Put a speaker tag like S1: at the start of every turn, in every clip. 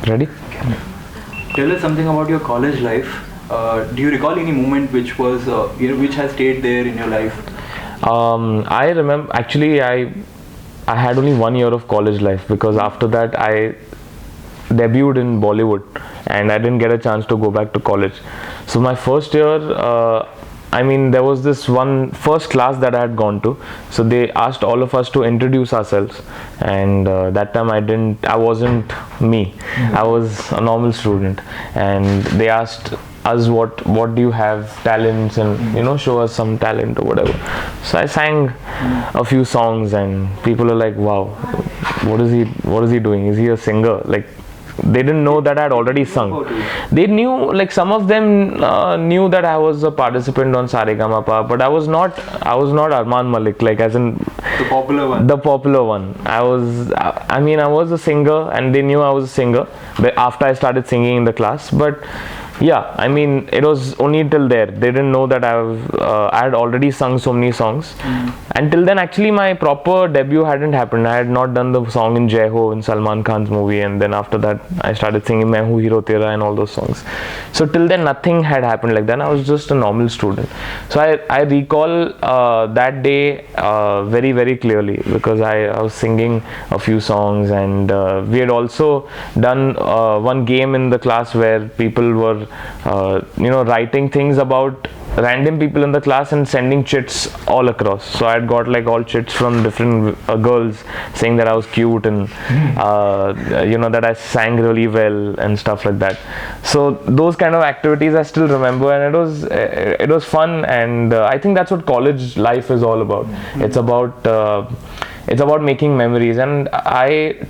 S1: Ready?
S2: Tell us something about your college life. Do you recall any moment which was which has stayed there in your life?
S1: I remember actually I had only 1 year of college life, because after that I debuted in Bollywood and I didn't get a chance to go back to college. So my first year, there was this one first class that I had gone to. So they asked all of us to introduce ourselves, and that time I wasn't me. I was a normal student, and they asked us what do you have talents, and show us some talent or whatever. So I sang a few songs, and people are like, wow, what is he doing? Is he a singer? Like, they didn't know that I had already sung. They knew, like, some of them knew that I was a participant on Saregama, but I was not Armaan Malik, like, as in
S2: The popular one.
S1: the popular one. I was a singer, and they knew I was a singer, but after I started singing in the class. But yeah, it was only till there. They didn't know that I had already sung so many songs. Until then, actually, my proper debut hadn't happened. I had not done the song in Jai Ho in Salman Khan's movie, and then after that, I started singing Main Hu Hero Tera and all those songs. So till then, nothing had happened like that. I was just a normal student. So I recall that day very, very clearly, because I was singing a few songs, and we had also done one game in the class where people were writing things about random people in the class and sending chits all across. So I had got like all chits from different girls saying that I was cute, and that I sang really well and stuff like that. So those kind of activities I still remember, and it was fun, and I think that's what college life is all about. It's about making memories. And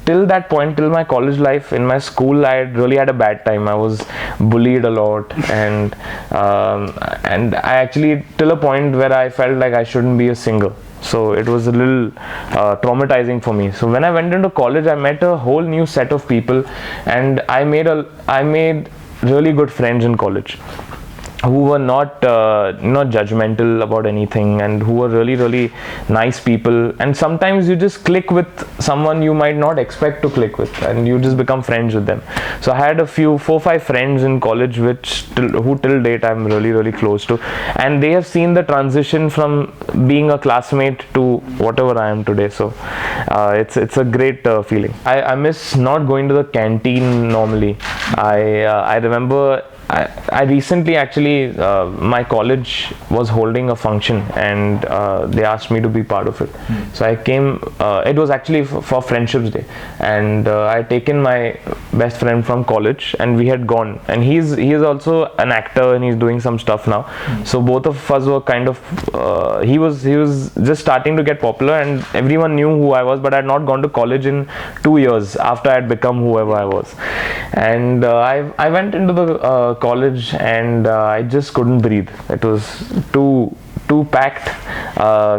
S1: till that point, till my college life, in my school, I really had a bad time. I was bullied a lot, and I actually, till a point where I felt like I shouldn't be a singer. So it was a little traumatizing for me. So when I went into college, I met a whole new set of people, and I made really good friends in college, who were not judgmental about anything, and who were really, really nice people. And sometimes you just click with someone you might not expect to click with, and you just become friends with them. So I had 4-5 friends in college who till date I'm really, really close to, and they have seen the transition from being a classmate to whatever I am today. So it's a great feeling. I miss not going to the canteen normally. I remember I recently, actually, my college was holding a function, and they asked me to be part of it. So I came. It was actually for Friendship's Day, and I had taken my best friend from college, and we had gone. And he is also an actor, and he's doing some stuff now. So both of us were kind of. He was just starting to get popular, and everyone knew who I was. But I had not gone to college in 2 years after I had become whoever I was. And I went into the college, and I just couldn't breathe. It was too packed.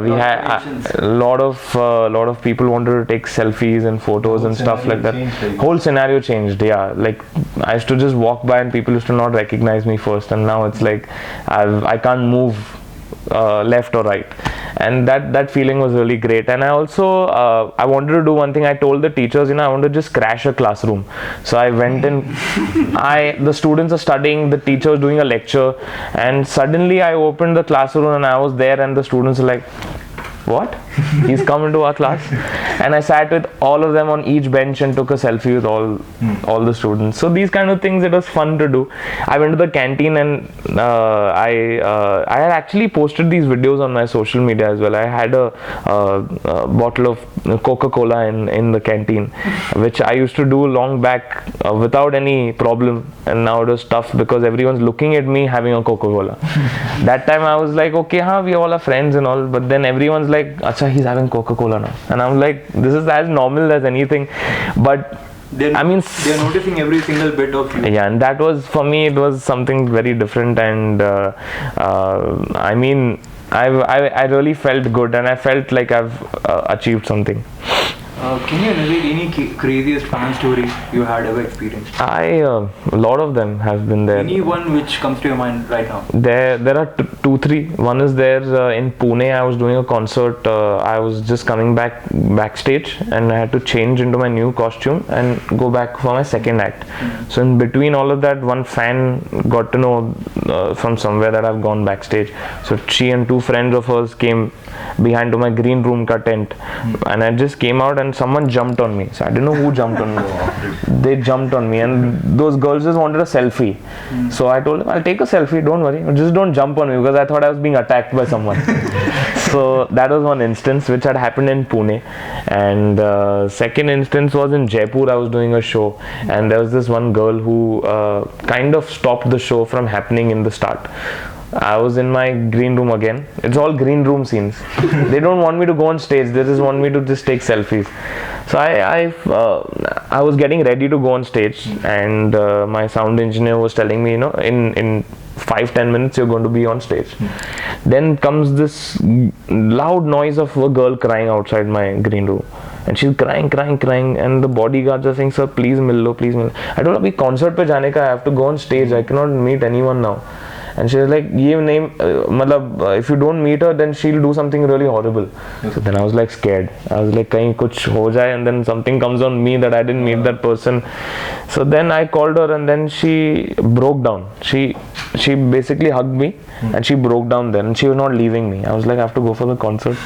S1: We had a lot of people wanted to take selfies and photos and stuff like that. Whole scenario changed. Yeah, like I used to just walk by, and people used to not recognize me first, and now it's like I can't move left or right. And that feeling was really great. And I also I wanted to do one thing. I told the teachers, I want to just crash a classroom. So I went in. The students are studying, the teacher was doing a lecture, and suddenly I opened the classroom, and I was there, and the students were like, what? He's come into our class. And I sat with all of them on each bench and took a selfie with all the students. So these kind of things, it was fun to do. I went to the canteen, and I had actually posted these videos on my social media as well. I had a bottle of Coca-Cola in the canteen, which I used to do long back without any problem, and now it was tough because everyone's looking at me having a Coca-Cola. That time I was like, okay, we all are friends and all, but then everyone's like, acha, he's having Coca-Cola now, and I'm like, this is as normal as anything. But
S2: they're noticing every single bit of you.
S1: Yeah, and that was, for me, it was something very different. And I really felt good, and I felt like I've achieved something.
S2: Can you narrate any craziest fan story you had ever experienced?
S1: A lot of them have been there.
S2: Any one which comes to your mind right now?
S1: There are two, three. One is there in Pune. I was doing a concert. I was just coming backstage, and I had to change into my new costume and go back for my second act. So in between all of that, one fan got to know from somewhere that I've gone backstage. So she and two friends of hers came behind to my green room ka tent, and I just came out and someone jumped on me. So I didn't know who jumped on me. They jumped on me, and those girls just wanted a selfie. So I told them, I'll take a selfie, don't worry, just don't jump on me, because I thought I was being attacked by someone. So that was one instance which had happened in Pune. And second instance was in Jaipur. I was doing a show, and there was this one girl who kind of stopped the show from happening in the start. I was in my green room again. It's all green room scenes. They don't want me to go on stage. They just want me to just take selfies. So I was getting ready to go on stage, and my sound engineer was telling me, in 5-10 minutes you're going to be on stage. Then comes this loud noise of a girl crying outside my green room. And she's crying, and the bodyguards are saying, sir, please mil lo, please mil lo. I told her, abhi concert pe jane ka, I have to go on stage. I cannot meet anyone now. And she was like, if you don't meet her, then she'll do something really horrible. So then I was like scared. I was like, kahin kuch ho jaye, and then something comes on me that I didn't meet that person. So then I called her, and then she broke down. She basically hugged me, and she broke down then, and she was not leaving me. I was like, I have to go for the concert.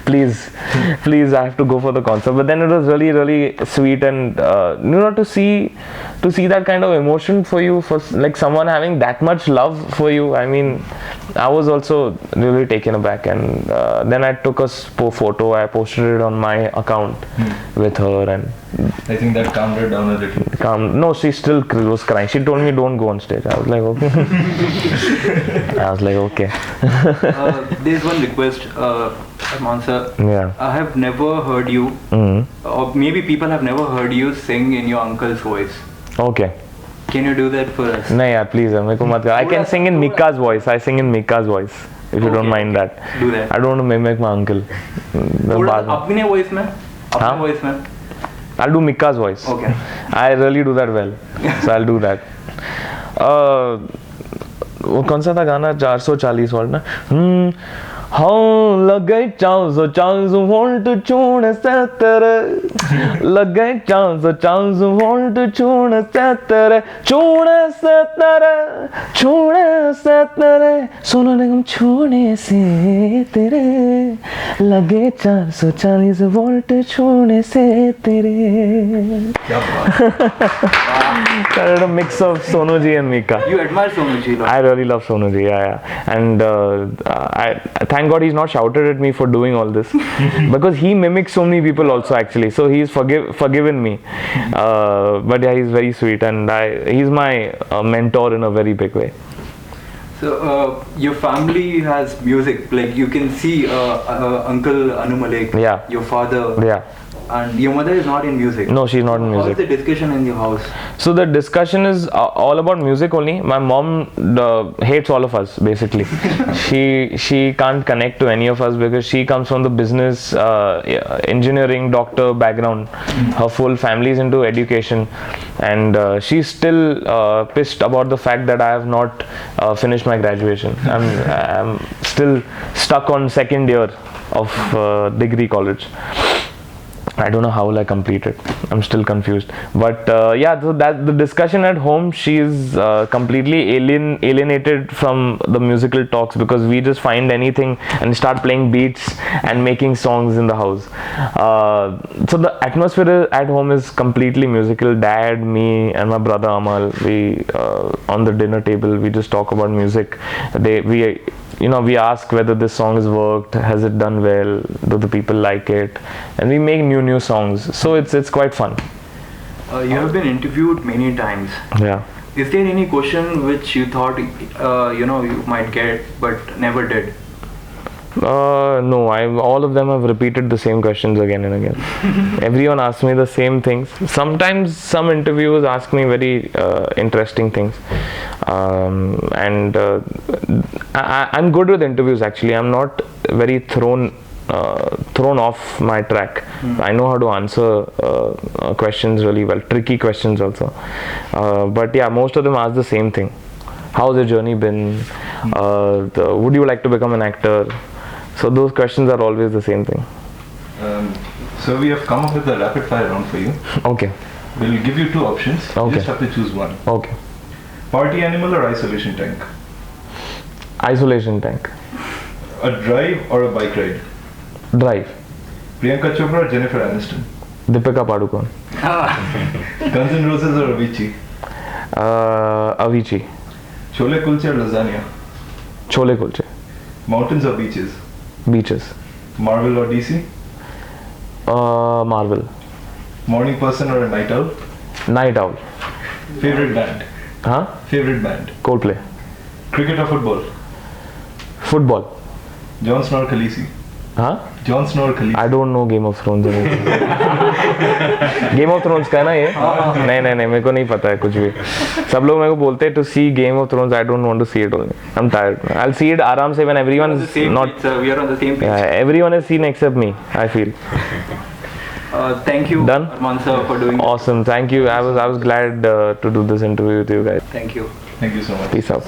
S1: Please, I have to go for the concert. But then it was really, really sweet, and to see that kind of emotion for you, for like someone having that much love for you. I mean, I was also really taken aback, and then I took a photo. I posted it on my account with her, and
S3: I think that calmed her down a little.
S1: No, she still was crying. She told me, don't go on stage. I was like, okay. I was like, okay.
S2: There's one request, Armaan sir.
S1: Yeah.
S2: I have never heard you, or maybe people have never heard you sing in your uncle's voice.
S1: Okay.
S2: Can you do that for us?
S1: No, yeah, please. I can sing in Mika's voice. I sing in Mika's voice. If you don't mind that.
S2: Do that.
S1: I don't want to mimic my uncle.
S2: Apne voice mein? Apne voice mein?
S1: I'll do Mika's voice.
S2: Okay.
S1: I really do that well. So I'll do that. वो कौन सा था गाना 440 volt ना हाँ लगे 440 volt चूड़ से तेरे लगे 440 वोल्ट चूड़ से तेरे सोनू निगम छोड़े से तेरे लगे 440 वोल्ट छोड़े से तेरे a mix of Sonu ji and Mika.
S2: You admire Sonu ji?
S1: I really love Sonu ji, yeah. And I thank God he's not shouted at me for doing all this because he mimics so many people also actually. So he's forgiven me. But yeah, he's very sweet, and he's my mentor in a very big way.
S2: So your family has music, like you can see Uncle Armaan Malik,
S1: yeah.
S2: Your father,
S1: yeah.
S2: And your mother is not in music.
S1: No, she's not in music.
S2: How is the discussion in your house?
S1: So the discussion is all about music only. My mom hates all of us basically. she can't connect to any of us because she comes from the business, engineering, doctor background. Her full family is into education, and she's still pissed about the fact that I have not finished my graduation. I'm still stuck on second year of degree college. I don't know how will I complete it. I'm still confused. But yeah, so that the discussion at home, she is completely alienated from the musical talks because we just find anything and start playing beats and making songs in the house. So the atmosphere at home is completely musical. Dad, me, and my brother Amal, we on the dinner table we just talk about music. We ask whether this song has worked, has it done well, do the people like it, and we make new songs. So it's quite fun.
S2: You have been interviewed many times.
S1: Yeah.
S2: Is there any question which you thought you might get but never did?
S1: No, all of them have repeated the same questions again and again. Everyone asks me the same things. Sometimes some interviewers ask me very interesting things, and I'm good with interviews actually. I'm not very thrown thrown off my track. I know how to answer questions really well, tricky questions also. But yeah, most of them ask the same thing. How's your journey been? Would you like to become an actor? So those questions are always the same thing.
S3: So we have come up with a rapid fire round for you.
S1: Okay.
S3: We'll give you 2 options.
S1: Okay.
S3: You just have to choose one.
S1: Okay.
S3: Party animal or isolation tank?
S1: Isolation tank.
S3: A drive or a bike ride?
S1: Drive.
S3: Priyanka Chopra or Jennifer Aniston?
S1: Deepika Padukone.
S3: Guns N' Roses or Avicii?
S1: Avicii.
S3: Chole kulche or lasagna?
S1: Chole kulche.
S3: Mountains or beaches?
S1: Beaches.
S3: Marvel or DC?
S1: Marvel.
S3: Morning person or a night owl?
S1: Night owl.
S3: Favorite band?
S1: Huh?
S3: Favorite band?
S1: Coldplay.
S3: Cricket or football?
S1: Football.
S3: Jon Snow or Khaleesi?
S1: Huh?
S3: Jon Snow or Khaleesi?
S1: I don't know Game of Thrones. Game of Thrones का है ना ये? नहीं मेरे को नहीं पता है कुछ भी. सब लोग मेरे को बोलते हैं to see Game of Thrones. I don't want to see it only. I'm tired. I'll see it आराम से when everyone is not.
S2: We are on the same page.
S1: Everyone has seen except me. I feel.
S2: Thank you,
S1: Done?
S2: Armaan sir, for doing this.
S1: Awesome. Thank you. I was glad to do this interview with you guys.
S2: Thank you.
S3: Thank you so much.
S1: Peace out.